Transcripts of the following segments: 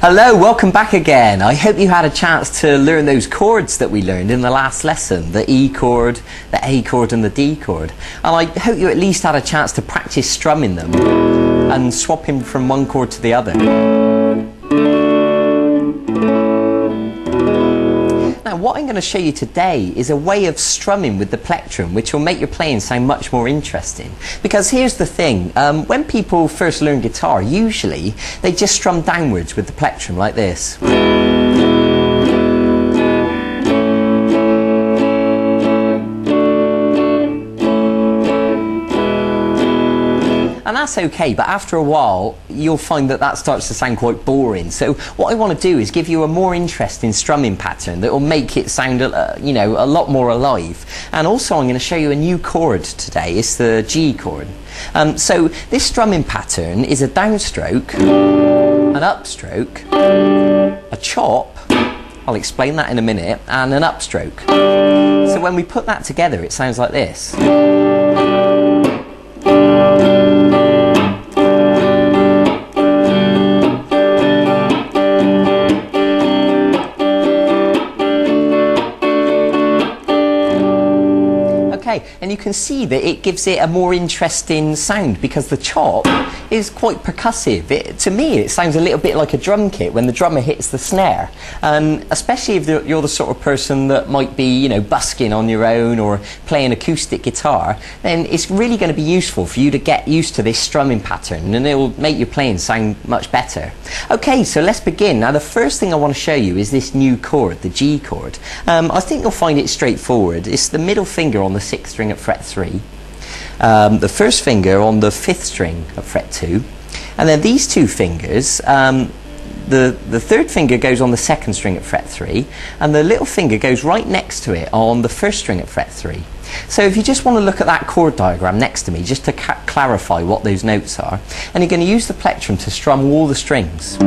Hello, welcome back again. I hope you had a chance to learn those chords that we learned in the last lesson, the E chord, the A chord and the D chord. And I hope you at least had a chance to practice strumming them and swapping from one chord to the other. Now what I'm going to show you today is a way of strumming with the plectrum which will make your playing sound much more interesting. Because here's the thing, when people first learn guitar, usually they just strum downwards with the plectrum like this. And that's okay, but after a while you'll find that that starts to sound quite boring. So what I want to do is give you a more interesting strumming pattern that will make it sound a lot more alive. And also I'm going to show you a new chord today. It's the G chord. So this strumming pattern is a downstroke, an upstroke, a chop, I'll explain that in a minute, and an upstroke. So when we put that together it sounds like this. And you can see that it gives it a more interesting sound because the chop is quite percussive. To me it sounds a little bit like a drum kit when the drummer hits the snare, especially if you're the sort of person that might be busking on your own or playing acoustic guitar. Then it's really going to be useful for you to get used to this strumming pattern, and it will make your playing sound much better. Okay, so let's begin. Now the first thing I want to show you is this new chord, the G chord. I think you'll find it straightforward. It's the middle finger on the 6th string at fret 3, the first finger on the 5th string at fret 2, and then these two fingers, the 3rd finger goes on the 2nd string at fret 3, and the little finger goes right next to it on the 1st string at fret 3. So if you just want to look at that chord diagram next to me just to clarify what those notes are, and you're going to use the plectrum to strum all the strings.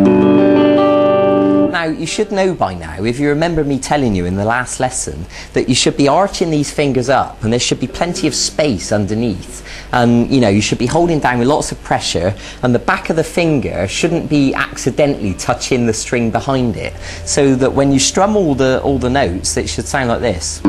Now you should know by now, if you remember me telling you in the last lesson, that you should be arching these fingers up and there should be plenty of space underneath, and you should be holding down with lots of pressure, and the back of the finger shouldn't be accidentally touching the string behind it, so that when you strum all the notes it should sound like this.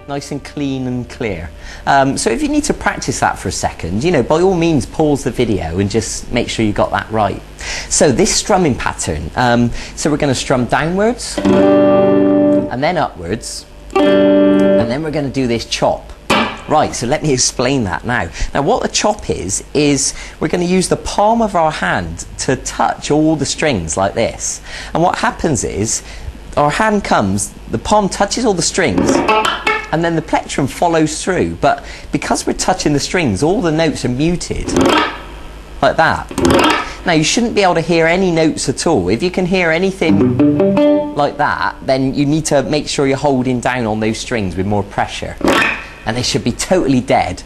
Nice and clean and clear. So if you need to practice that for a second, by all means pause the video and just make sure you got that right. So this strumming pattern, so we're going to strum downwards and then upwards, and then we're going to do this chop. Right, so let me explain that now. Now what the chop is we're going to use the palm of our hand to touch all the strings like this. And what happens is our hand comes, the palm touches all the strings, and then the plectrum follows through, but because we're touching the strings all the notes are muted like that. Now you shouldn't be able to hear any notes at all. If you can hear anything like that, then you need to make sure you're holding down on those strings with more pressure, and they should be totally dead.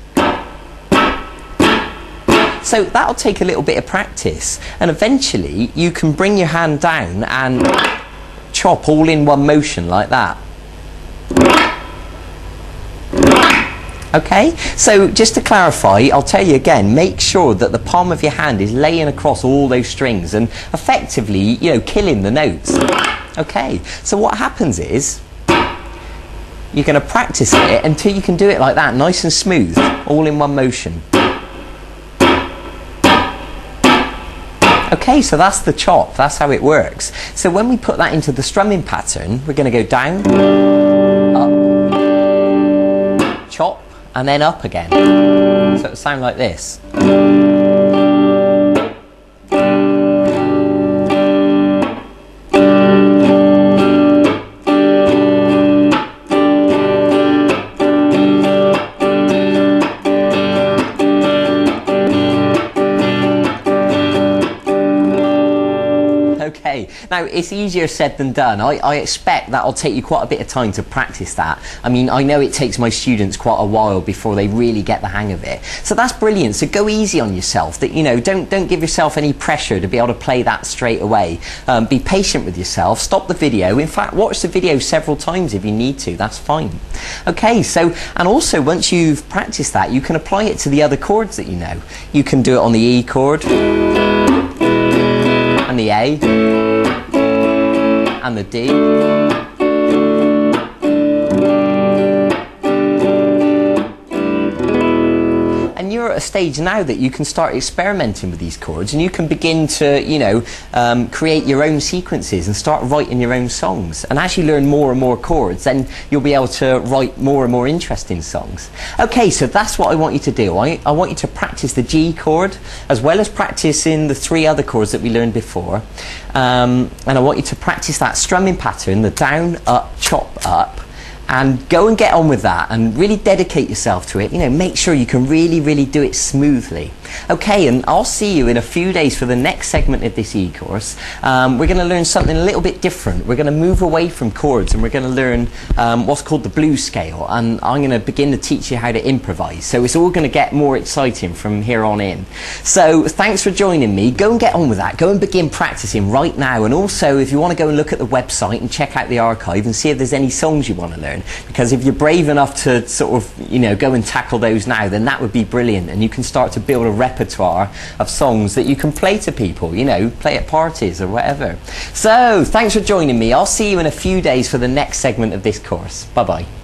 So that'll take a little bit of practice, and eventually you can bring your hand down and chop all in one motion like that. Okay, so just to clarify, I'll tell you again, make sure that the palm of your hand is laying across all those strings and effectively, killing the notes. Okay, so what happens is you're going to practice it until you can do it like that, nice and smooth, all in one motion. Okay, so that's the chop, that's how it works. So when we put that into the strumming pattern, we're going to go down, up, chop, and then up again. So it'll sound like this. Okay, now it's easier said than done. I expect that'll take you quite a bit of time to practice that. I mean, I know it takes my students quite a while before they really get the hang of it. So that's brilliant. So go easy on yourself. Don't give yourself any pressure to be able to play that straight away. Be patient with yourself. Stop the video. In fact, watch the video several times if you need to. That's fine. Okay, so, and also once you've practiced that, you can apply it to the other chords that you know. You can do it on the E chord. and the A, and the D. And you're at a stage now that you can start experimenting with these chords, and you can begin to, you know, create your own sequences and start writing your own songs. And as you learn more and more chords, then you'll be able to write more and more interesting songs. Okay, so that's what I want you to do. I want you to practice the G chord as well as practicing the 3 other chords that we learned before. And I want you to practice that strumming pattern, the down, up, chop, up. And go and get on with that and really dedicate yourself to it. You know, make sure you can really do it smoothly. Okay, and I'll see you in a few days for the next segment of this e-course. We're going to learn something a little bit different. We're going to move away from chords and we're going to learn what's called the blues scale. And I'm going to begin to teach you how to improvise. So it's all going to get more exciting from here on in. So thanks for joining me. Go and get on with that. Go and begin practicing right now. And also, if you want to go and look at the website and check out the archive and see if there's any songs you want to learn. Because if you're brave enough to sort of, you know, go and tackle those now, then that would be brilliant. And you can start to build a repertoire of songs that you can play to people, you know, play at parties or whatever. So, thanks for joining me. I'll see you in a few days for the next segment of this course. Bye-bye.